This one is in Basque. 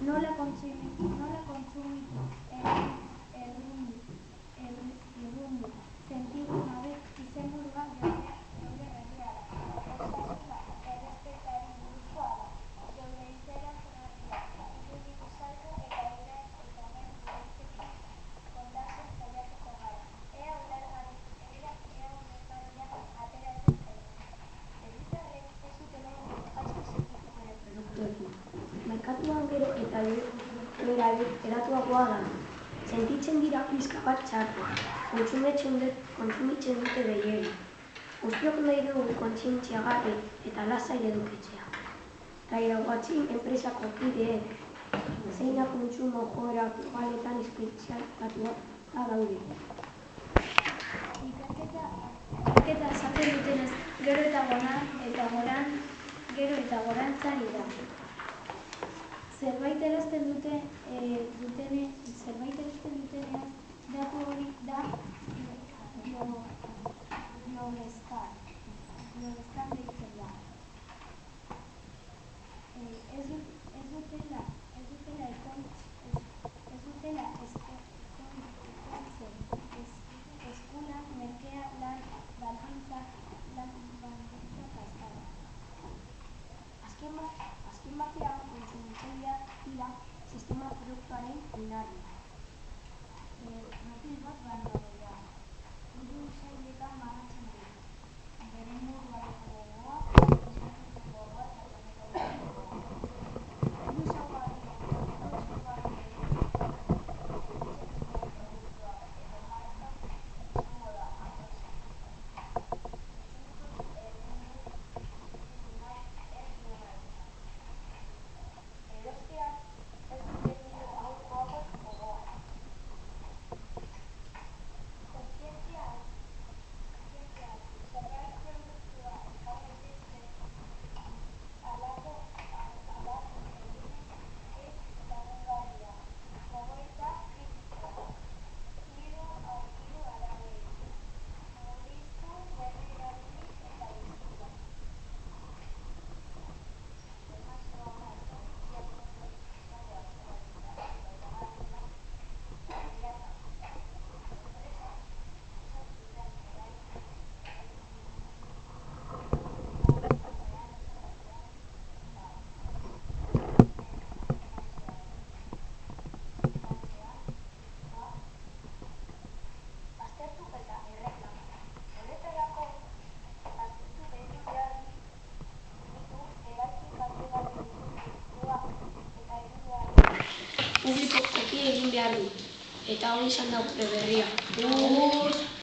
Nola kontsumitu errundu sentitu gabe izenburua geure herria da. Osasuna errespetari buruzkoa da. Geure izena zergatia, iruditu zaigu eta hemen gurekin kontatzen saiatuko gara. Ea ulergarria ateratzen zaigun. Herritarrek ez dute modu gaizki sentitu bere produktuekin. Merkatuan gero eta hedatuagoa da. Sentitzen dira pixka bat txarto. Kontsumitzen dute gehiegi. Guztiok nahi dugu kontzientziagarri eta lasai edukitzea. Eta iraguatzin enpresako kideek zeina kontsumo joera globaletan espezializatuak daude. Ikerketa esaten dutenez, gero eta gorantzari da. Zerbait erosten dutenean, datu hori da biogezkar deitzen da. Ez dutela ezkontzen eskulan merkea lan baldintzak kaskarra. Azken batean, kontsumitzaileak dira sistema produktuaren oinarria. Profil bat baino gehiago. 3 sailetan banatzen dira. Eremugarriagoa, estrategikoagoa eta teknologikoagoa. 3 ezaugarri horiek produktua edo marka izango da aproximadamente. Kontsumitu errundu sentitu nahi ez duena izan. Erostean ez dute bide aholkuagorik gogoan. Kontzientzia hartu. Zerbait produktua ekar daitezke halako egunik ez lagungarria. Gogoeta kritikoa. 3 arauei. Murriztu, berrerabili eta birziklatu. Informazio ona eta guztia pronto izatea erabiltzea lotsagarria eta enpresak osatu duten beharrean esatea da. Aztertu eta erreklamatu. Horretarako, aztertu egin behar ditu eraikin kaltegarri duten produktua eta helburuaren publikoki egin behar du. Eta hori izan da gure berria.